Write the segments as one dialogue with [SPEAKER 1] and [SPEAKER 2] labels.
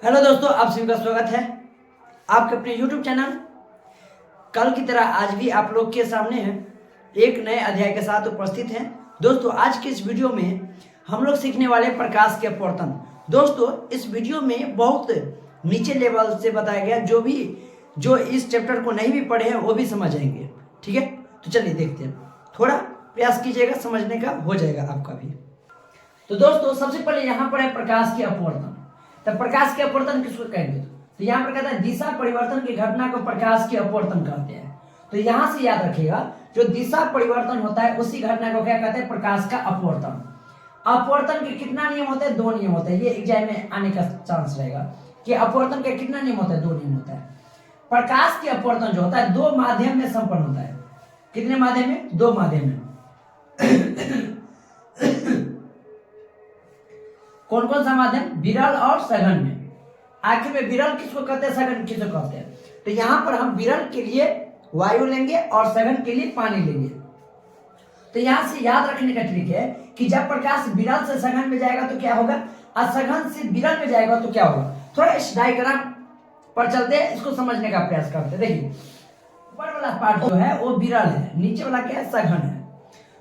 [SPEAKER 1] Hello दोस्तों, आप सभी का स्वागत है आपके अपने YouTube चैनल कल की तरह आज भी आप लोग के सामने है एक नए अध्याय के साथ उपस्थित हैं। दोस्तों, आज के इस वीडियो में हम लोग सीखने वाले प्रकाश के अपवर्तन। दोस्तों, इस वीडियो में बहुत नीचे लेवल से बताया गया, जो इस चैप्टर को नहीं भी पढ़े हैं वो भी समझ आएंगे। ठीक है, तो चलिए देखते हैं। थोड़ा प्रयास कीजिएगा, समझने का हो जाएगा आपका भी। तो दोस्तों, सबसे पहले यहाँ पर है प्रकाश के अपवर्तन। तो प्रकाश के अपवर्तन किसको कहेंगे? तो यहाँ पर कहता है दिशा परिवर्तन की घटना को प्रकाश के अपवर्तन कहते हैं। तो यहाँ से याद रखिएगा, जो दिशा परिवर्तन होता है उसी घटना को क्या कहते हैं? प्रकाश का अपवर्तन। अपवर्तन के कितना नियम होते हैं? 2 नियम होते हैं। ये एग्जाम में आने का चांस रहेगा कि अपवर्तन के कितना नियम होता है? 2 नियम होता है। प्रकाश के अपवर्तन जो होता है 2 माध्यम में संपन्न होता है। कितने माध्यम में? 2 माध्यम में। कौन कौन सा माध्यम? विरल और सघन में। आखिर में विरल किसको कहते हैं, सघन किसको कहते हैं? तो यहां पर हम विरल के लिए वायु लेंगे और सघन के लिए पानी लेंगे। तो यहां से याद रखने का ट्रिक है कि जब प्रकाश विरल से सघन में जाएगा तो क्या होगा, और सघन से विरल में जाएगा तो क्या होगा। थोड़ा इस डायग्राम पर चलते हैं, इसको समझने का प्रयास करते हैं। देखिए, ऊपर वाला पार्ट जो है वो विरल है, नीचे वाला क्या है? सघन है।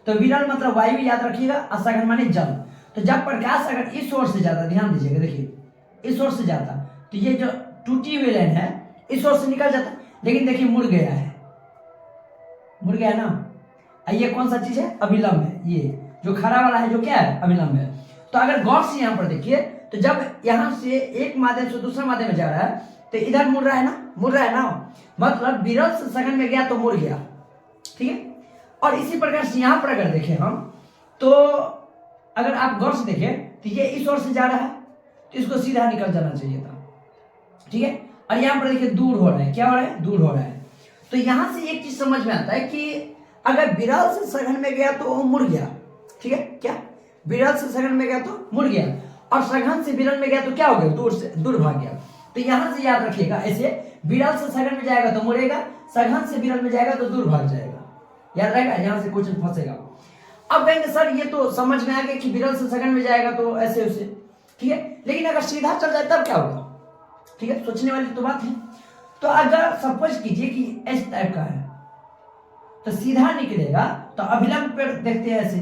[SPEAKER 1] तो विरल मतलब वायु याद रखिएगा, और सघन माने जल। तो जब प्रकाश अगर इस ओर से जाता, ध्यान दीजिएगा, देखिए इस ओर से जाता तो ये जो टूटी हुई लाइन है इस ओर से निकल जाता, लेकिन देखिए मुड़ गया है, मुड़ गया ना। ये कौन सा चीज है? अभिलंब है। ये जो खड़ा वाला है जो क्या है? अभिलंब है। तो अगर गौर से यहाँ पर देखिए, तो जब यहाँ से एक माध्यम से दूसरा माध्यम में जा रहा है तो इधर मुड़ रहा है ना, मुड़ रहा है ना, मतलब विरल से सघन में गया तो मुड़ गया। ठीक है, और इसी प्रकार से यहाँ पर अगर देखें हम, तो अगर आप गौर से देखें तो ये इस ओर से जा रहा है तो इसको सीधा निकल जाना चाहिए था। ठीक है, और यहाँ पर देखिए दूर हो रहा है। क्या हो रहा है? दूर हो रहा है। तो यहां से एक चीज समझ में आता है कि अगर विरल से सघन में गया तो वो मुड़ गया। ठीक है, क्या विरल से सघन में गया तो मुड़ गया, और सघन से विरल में गया तो क्या हो गया? दूर से दूर भाग गया। तो यहां से याद रखिएगा, ऐसे विरल से सघन में जाएगा तो मुड़ेगा, सघन से विरल में जाएगा तो दूर भाग जाएगा। याद रहेगा, यहां से क्वेश्चन फंसेगा। अब कहेंगे सर ये तो समझ में आ गया कि विरल से सघन में जाएगा तो ऐसे उसे, ठीक है, लेकिन अगर सीधा चल जाए तब क्या होगा? ठीक है, सोचने वाली तो बात है। तो अगर सपोज कीजिए कि इस टाइप का है तो सीधा निकलेगा, तो अभिलंब पे देखते हैं ऐसे,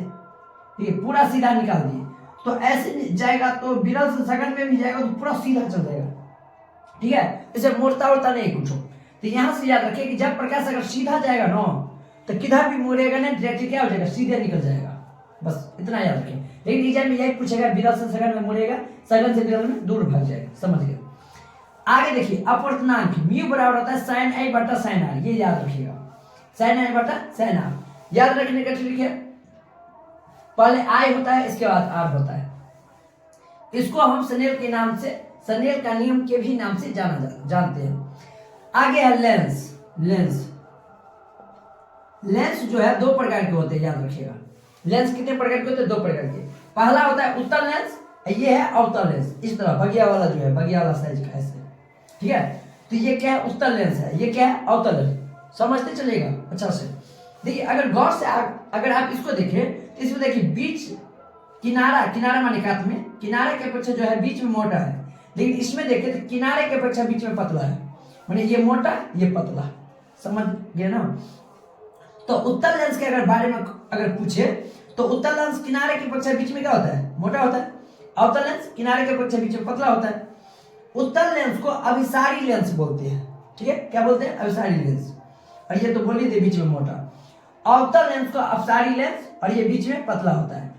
[SPEAKER 1] ठीक है, पूरा सीधा निकाल दिए तो ऐसे जाएगा, तो विरल से सघन में भी जाएगा तो पूरा सीधा चल जाएगा। ठीक है, इसे मोड़ता उड़ता नहीं कुछ। तो यहां से याद रखिए कि जब प्रकाश अगर सीधा जाएगा ना तो किधर भी मुड़ेगा नहीं, डायरेक्ट क्या हो जाएगा? सीधे निकल जाएगा। बस इतना याद रखें। लेकिन एग्जाम में यही पूछेगा, विरल से सघन में मुड़ेगा, सघन से विरल में दूर भाग जाएगा। समझ गए? आगे देखिए, अपवर्तनांक म्यू बराबर होता है sin i बटा sin r। ये याद रखिएगा, sin i बटा sin r। याद रखने का ट्रिक है, पहले i होता है, इसके बाद r होता है। इसको हम स्नेल के नाम से, स्नेल का नियम के भी नाम से जानते हैं। आगे है लेंस। लेंस जो है 2 प्रकार के होते हैं, याद रखिएगा। लेंस कितने प्रकार के होते हैं? 2 प्रकार के। पहला होता है उत्तल लेंस, ये है अवतल लेंस। इस तरह भगिया वाला जो है, भगिया वाला साइज का ऐसे, ठीक है। तो ये क्या है? उत्तल लेंस है। ये क्या है? अवतल लेंस। समझते चलेगा अच्छा से। देखिए, अगर गौर से अगर आप इसको देखें तो इसमें देखिए बीच किनारा माने काट में, किनारे के अपेक्षा जो है बीच में मोटा है, लेकिन इसमें देखें तो किनारे के अपेक्षा बीच में पतला है, माने ये मोटा ये पतला। समझ गए ना? तो उत्तल लेंस के अगर बारे में अगर पूछे तो उत्तल लेंस किनारे के अपेक्षा बीच में क्या होता है? मोटा होता है। अवतल लेंस किनारे के अपेक्षा बीच में पतला होता है। उत्तल लेंस को अभिसारी लेंस बोलते हैं। ठीक है, क्या बोलते हैं? अभिसारी लेंस। और ये तो बोल ही थे बीच में मोटा। अवतल लेंस को अपसारी लेंस, और ये बीच में पतला होता है।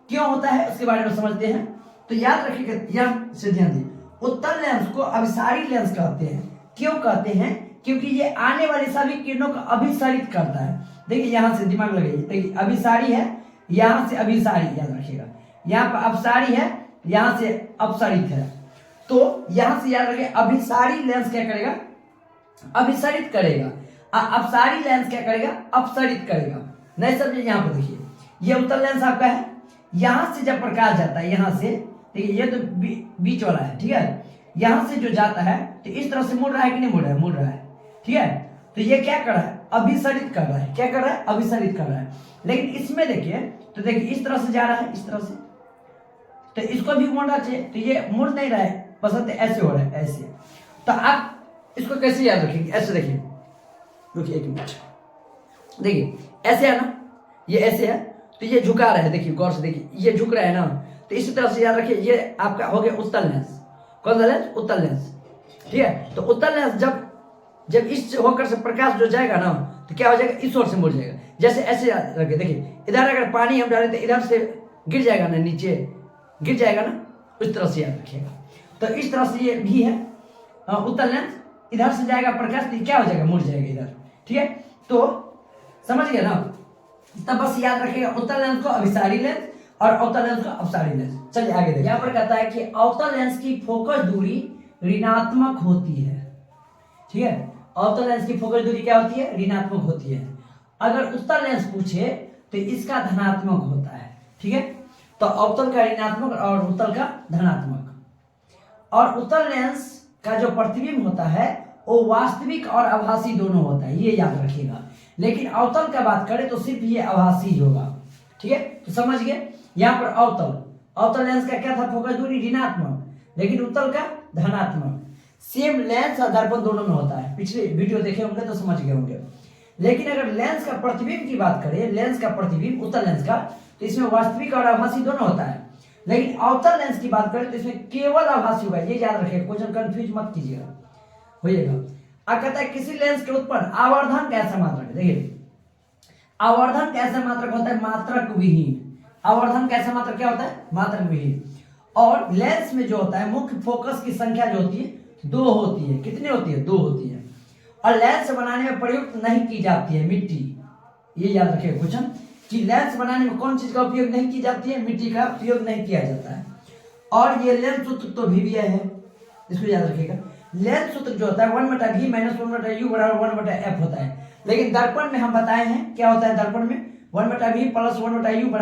[SPEAKER 1] क्यों होता है उसके बारे में समझते हैं। तो याद रखिएगा, यहाँ से ध्यान दी, उत्तल लेंस को अभिसारी लेंस कहते हैं। क्यों कहते हैं? क्योंकि ये आने वाली सभी किरणों को अभिसारित करता है। देखिए, यहां से दिमाग लगाइए, देखिए अभिसारी है, यहां से अभिसारी, याद रखिएगा। यहाँ पर अपसारी है, यहां से अपसारित है। तो यहां से याद रखिए, अभिसारी लेंस क्या करेगा? अभिसारित करेगा। अपसारी लेंस क्या करेगा? अपसारित करेगा। नहीं समझे? यहाँ पर देखिए, ये उत्तल लेंस आपका है, यहां से जब प्रकाश जाता है, यहां से देखिए, ये तो बीच वाला है, ठीक है, यहां से जो जाता है तो इस तरह से मुड़ रहा है कि नहीं मुड़ रहा है? मुड़ रहा है। ठीक है, तो ये क्या कर रहा है? अभिसारित कर रहा है। क्या कर रहा है? अभिसारित कर रहा है। लेकिन इसमें देखिए, तो देखिए इस तरह से जा रहा है, इस तरह से, तो इसको भी मुड़ना चाहिए, तो ये मुड़ नहीं रहा है, पसंद ऐसे हो रहा है, ऐसे। तो आप इसको कैसे याद रखेंगे? ऐसे देखिए, रुकिए एक मिनट, देखिए ऐसे है ना, ये ऐसे है, तो ये झुका रहा है, देखिए गौर से देखिए, ये झुक रहा है ना, तो इसी तरह से याद रखिए, ये आपका हो गया उत्तल लेंस। कौन सा लेंस? उत्तल लेंस। ठीक है, तो उत्तल लेंस जब इस होकर से प्रकाश जो जाएगा ना, तो क्या हो जाएगा? इस ओर से मुड़ जाएगा। जैसे ऐसे याद रखिए, देखिए इधर अगर पानी हम डालें तो इधर से गिर जाएगा ना, नीचे गिर जाएगा ना, उस तरह से याद रखिएगा। तो इस तरह से ये भी है उत्तल लेंस, इधर से जाएगा प्रकाश तो क्या हो जाएगा? मुड़ जाएगा इधर। ठीक है, तो समझ गए ना? तब बस याद रखिएगा उत्तल लेंस को अभिसारी लेंस और अवतल लेंस को अपसारी लेंस। चलिए आगे देखिए, यहाँ पर कहता है कि अवतल लेंस की फोकस दूरी ऋणात्मक होती है। ठीक है, अवतल लेंस की फोकस दूरी क्या होती है? ऋणात्मक होती है। अगर उत्तल लेंस पूछे तो इसका धनात्मक होता है। ठीक है, तो अवतल का ऋणात्मक और उत्तल का धनात्मक। और उत्तल लेंस का जो प्रतिबिंब होता है वो वास्तविक और आभासी दोनों होता है, ये याद रखिएगा। लेकिन अवतल का बात करें तो सिर्फ ये आभासी होगा। ठीक है, तो समझ गए? यहाँ पर अवतल लेंस का क्या था? फोकस दूरी ऋणात्मक, लेकिन उत्तल का धनात्मक। सेम लेंस और दर्पण दोनों में होता है, पिछले वीडियो देखे होंगे तो समझ गए होंगे। लेकिन अगर लेंस का प्रतिबिंब की बात करें, लेंस का प्रतिबिंब उत्तल लेंस का, तो इसमें वास्तविक और आभासी दोनों होता है। लेकिन अवतल लेंस की बात करें तो इसमें केवल आभासी होगा, ये याद रखिएगा, क्वेश्चन कंफ्यूज मत कीजिएगा, होइएगा। अब कहता है किसी लेंस के उत्पन्न आवर्धन कैसा मात्रक है। देखिए आवर्धन कैसा मात्रक होता है? मात्रक विहीन। आवर्धन कैसा मात्रक क्या होता है? मात्रक विहीन। और लेंस में जो होता है मुख्य फोकस की संख्या जो होती है 2 होती है। कितनी होती है? 2 होती है। और लेंस बनाने में प्रयुक्त नहीं की जाती है मिट्टी, ये याद रखिए क्वेश्चन, कि लेंस बनाने में कौन चीज का उपयोग नहीं की जाती है? मिट्टी का उपयोग नहीं किया जाता है। और ये लेंस सूत्र तो VVI है, इसको याद रखिएगा। लेंस सूत्र जो होता है 1/v - 1/u = 1/f होता है। लेकिन दर्पण में हम बताए हैं क्या होता है? दर्पण में 1/v + 1/u =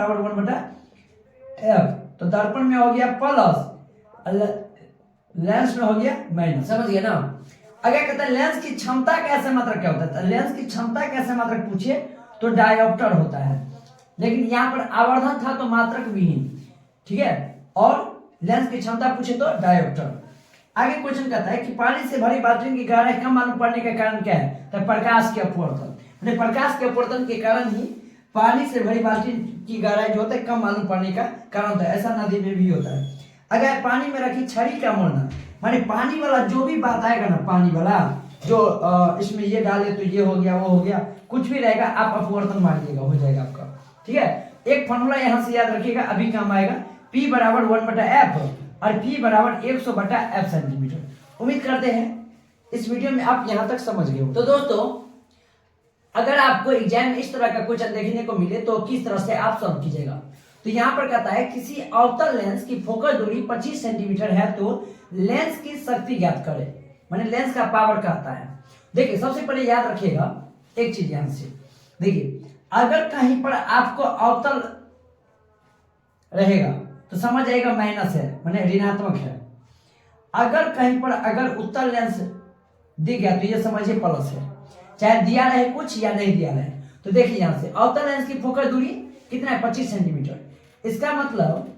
[SPEAKER 1] 1/f। तो दर्पण में हो गया प्लस, लेंस में हो गया माइनस। समझ गए ना? अगर कहता है लेंस की क्षमता का ऐसा मात्रक क्या होता है? तो लेंस की क्षमता का ऐसा मात्रक पूछिए तो डायोप्टर होता है। लेकिन यहाँ पर आवर्धन था तो मात्रक विहीन। ठीक है, और लेंस की क्षमता पूछे तो डायोप्टर। आगे क्वेश्चन कहता है कि पानी से भरी बाल्टी की गहराई कम मालूम पड़ने का कारण क्या है? तो प्रकाश के अपवर्तन। प्रकाश के अपवर्तन के कारण ही पानी से भरी बाल्टी की गहराई जो होता है कम मालूम पड़ने का कारण होता है। ऐसा नदी में भी होता है। अगर पानी में रखी छड़ी का मोड़ना, माने पानी वाला जो भी बात आएगा ना, पानी वाला जो इसमें ये डाले तो ये हो गया, वो हो गया, कुछ भी रहेगा आप अपवर्तन मारिएगा, हो जाएगा आपका। ठीक है, एक फॉर्मूला यहाँ से याद रखिएगा, अभी काम आएगा। P = 1/f और P = 100/f सेंटीमीटर। उम्मीद करते हैं इस वीडियो में आप यहाँ तक समझ गए हो। तो दोस्तों अगर आपको एग्जाम में इस तरह का क्वेश्चन देखने को मिले तो किस तरह से आप सॉल्व कीजिएगा। तो यहाँ पर कहता है किसी अवतल लेंस की फोकस दूरी 25 सेंटीमीटर है तो लेंस की शक्ति ज्ञात करें, माने लेंस का पावर कहता है। देखिए सबसे पहले याद रखिएगा एक चीज यहाँ से, देखिए अगर कहीं पर आपको अवतल रहेगा तो समझ जाएगा माइनस है, माने ऋणात्मक है। अगर कहीं पर अगर उत्तल लेंस दिख गया तो ये समझिए प्लस है, चाहे दिया रहे कुछ या नहीं दिया रहे। तो देखिए यहाँ से अवतल लेंस की फोकस दूरी कितना है? 25 सेंटीमीटर। इसका मतलब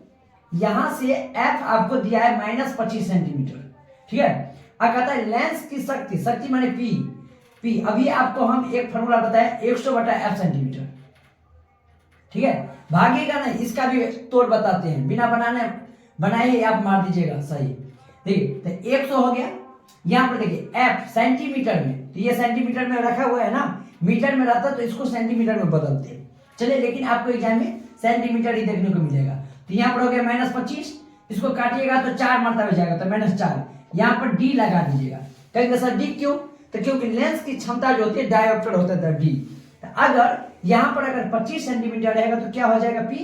[SPEAKER 1] यहां से f आपको दिया है -25 सेंटीमीटर। ठीक है, अब कहता है लेंस की शक्ति, शक्ति माने P। अभी आपको हम एक फॉर्मूला बताए 100/f सेंटीमीटर। ठीक है, भागेगा नहीं, इसका भी तोड़ बताते हैं, बिना बनाए ही आप मार दीजिएगा सही। देखिए तो 100 हो गया। यहाँ पर देखिए f सेंटीमीटर में, तो ये सेंटीमीटर में रखा हुआ है ना, मीटर में रहता तो इसको सेंटीमीटर में बदलते। चलिए लेकिन आपको एग्जाम में सेंटीमीटर ही देखने को मिलेगा। तो यहाँ पर हो गया -25, इसको काटिएगा तो 4 मरतबा हो जाएगा तो -4। यहाँ पर d लगा दीजिएगा। कहेंगे सर d क्यों? तो क्योंकि लेंस की क्षमता जो होती है डायोप्टर होता है d। अगर यहाँ पर अगर 25 सेंटीमीटर रहेगा तो क्या हो जाएगा P,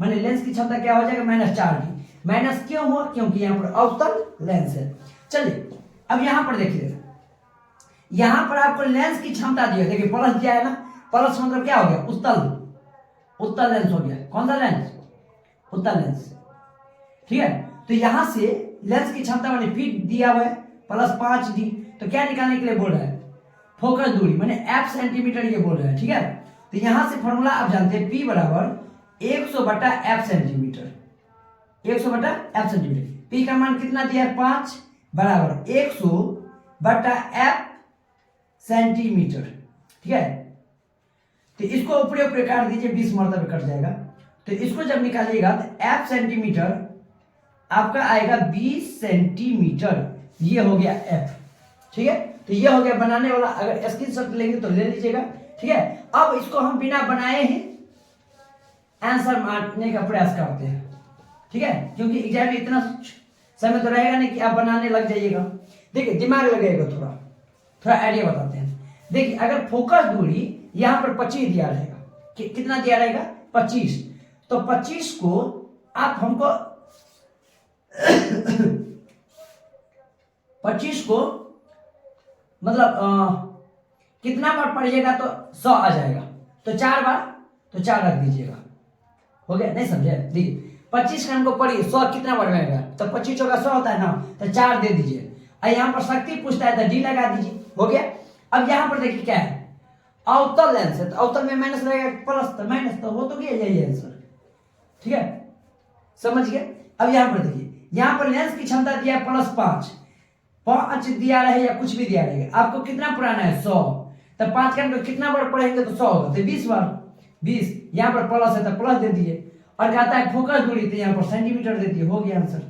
[SPEAKER 1] माने लेंस की क्षमता क्या हो जाएगा? -4d। माइनस क्यों हुआ? क्योंकि यहाँ पर अवतल लेंस है। चलिए अब यहाँ पर देखिए, यहाँ पर आपको लेंस की क्षमता दी है, देखिए प्लस दिया है ना, प्लस मतलब क्या हो गया? उत्तल लेंस हो गया। कौन सा लेंस? उत्तल लेंस। ठीक है, तो यहां से लेंस की क्षमता माने P दिया हुआ है +5d। तो क्या निकालने के लिए बोल रहा है? फोकस दूरी माने f सेंटीमीटर ये बोल रहा है। ठीक है, तो यहां से फॉर्मूला आप जानते हैं P = 100/f centimetre. 100/f centimetre. P का मान कितना दिया है 5 बराबर 100 बटा F सेंटीमीटर। ठीक है, तो इसको ऊपरी ऊपरी काट दीजिए, 20 मरतबे कट जाएगा। तो इसको जब निकालिएगा तो F सेंटीमीटर आपका आएगा 20 सेंटीमीटर, ये हो गया F। ठीक है, तो ये हो गया बनाने वाला, अगर स्क्रीनशॉट लेंगे तो ले लीजिएगा। ठीक है, अब इसको हम बिना बनाए ही आंसर मारने का प्रयास करते हैं। ठीक है, क्योंकि एग्जाम में इतना समय तो रहेगा नहीं कि आप बनाने लग जाइएगा। देखिए दिमाग लगेगा, थोड़ा आइडिया बताते हैं। देखिए अगर फोकस दूरी यहां पर 25 दिया रहेगा, कितना दिया रहेगा 25, तो 25 को आप हमको 25 को मतलब कितना बार पढ़िएगा तो 100 आ जाएगा, तो 4 बार, तो 4 रख दीजिएगा। हो गया, नहीं समझे? देखिए 25 का हमको पढ़िए 100 कितना बार बनेगा, तो 25 का 100 होता है ना, तो 4 दे दीजिए। और यहाँ पर शक्ति पूछता है तो डी लगा दीजिए। हो गया। अब यहाँ पर देखिए क्या है, अवतल लेंस है, तो अवतल में माइनस रहेगा प्लस, तो माइनस तो हो तो गया यही आंसर। ठीक है, समझ गए? अब यहाँ पर देखिए, यहाँ पर लेंस की क्षमता दिया है +5 दिया रहे या कुछ भी दिया रहेगा, आपको कितना पुराना है 100, तो 5 का कितना बार पढ़ेंगे तो 100 होगा, तो 20 बार 20, यहाँ पर प्लस है तो प्लस दे दिए। और कहता है फोकस दूरी, तो यहाँ पर सेंटीमीटर दे दिए, हो गया आंसर।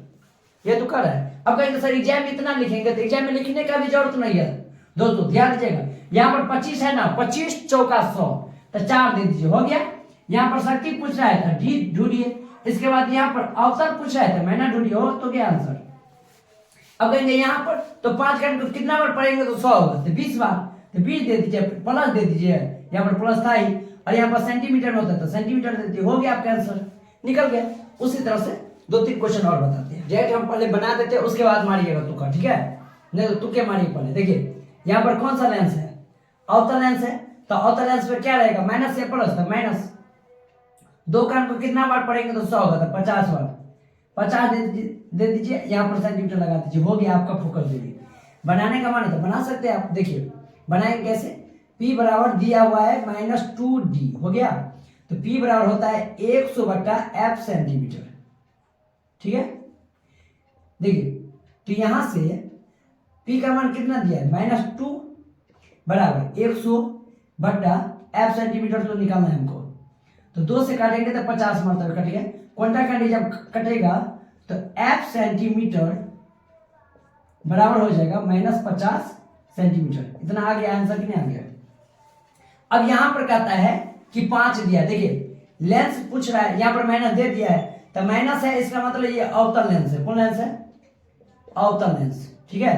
[SPEAKER 1] ये तो कर है। अब कहेंगे सर एग्जाम में इतना लिखेंगे, तो एग्जाम में लिखने का भी जरूरत नहीं है। दोस्तों ध्यान दीजिएगा, यहाँ पर 25 है ना, 25 चौका 100, तो 4 दे दीजिए, हो गया। यहाँ पर शक्ति पूछ रहा है तो डी ढूंढिए, इसके बाद यहाँ पर अवसर पूछ रहा है तो मैंने ढूंढिए, हो तो क्या आंसर। अब कहेंगे यहाँ पर तो 5 का कितना बार पढ़ेंगे तो 100 होगा, तो 20 बार, तो 20 दे दीजिए, प्लस दे दीजिए, यहाँ पर प्लस था ही, और यहाँ पर सेंटीमीटर में होता है तो सेंटीमीटर दे दीजिए, हो गया आपका आंसर, निकल गया। उसी तरह से 2-3 क्वेश्चन और बताते हैं, डायरेक्ट हम पहले बना देते हैं, उसके बाद मारिएगा तुक्का। ठीक है, नहीं तो तुक्के मारिए पहले। देखिए यहाँ पर कौन सा लेंस है, अवतल लेंस है, तो अवतल लेंस में क्या रहेगा, माइनस या प्लस, तो माइनस। 2 का को कितना बार पढ़ेंगे तो 100 होगा, तो 50 बार, 50 दे दीजिए, यहाँ पर सेंटीमीटर लगा दीजिए, हो गया आपका फोकस दूरी। बनाने का माने तो बना सकते हैं आप। देखिए बनाएंगे कैसे, P बराबर दिया हुआ है -2D, हो गया, तो P बराबर होता है 100 बटा F सेंटीमीटर। ठीक है, देखिए तो यहां से P का मान कितना दिया है -2 बराबर 100 बटा F सेंटीमीटर, तो निकालना है हमको। तो 2 से काटेंगे तो 50 मरतबे कट गया, क्वांटा कंडी जब कटेगा तो F सेंटीमीटर बराबर हो जाएगा -50 सेंटीमीटर। इतना आ गया आंसर कि नहीं आ गया। अब यहां पर कहता है कि 5 दिया, देखिए लेंस पूछ रहा है, यहां पर माइनस दे दिया है, तो माइनस है, इसका मतलब ये अवतल लेंस है। कौन लेंस है, अवतल लेंस। ठीक है,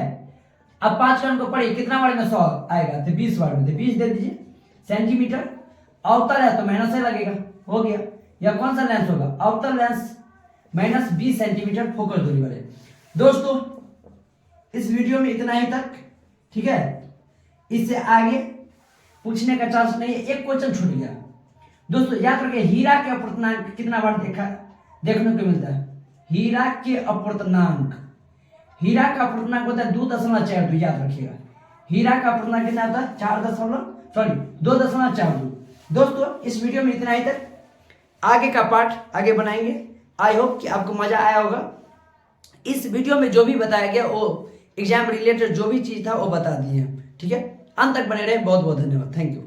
[SPEAKER 1] अब 5 का को पढ़िए, कितना बार में 100 आएगा, तो 20 बार में, तो 20 दे दीजिए, सेंटीमीटर अवतल है तो माइनस से लगेगा, हो गया। या कौन सा लेंस होगा, अवतल लेंस, -20 सेंटीमीटर फोकस दूरी वाले। दोस्तों इस वीडियो में इतना ही तक। ठीक है, इससे आगे पूछने का चांस नहीं है, एक क्वेश्चन छूट गया। दोस्तों याद रखिए, हीरा के अपूर्णांक कितना बार देखने को मिलता है, हीरा के अपूर्णांक, हीरा का अपूर्णांक होता है 2.42, याद रखिएगा। हीरा का अपूर्णांक कितना होता है 2.42। दोस्तों इस वीडियो में इतना ही तक, आगे का पार्ट आगे बनाएंगे। आई होप कि आपको मजा आया होगा। इस वीडियो में जो भी बताया गया वो एग्जाम रिलेटेड जो भी चीज था वो बता दिए। ठीक है, अंत तक बने रहे। बहुत बहुत धन्यवाद, थैंक यू।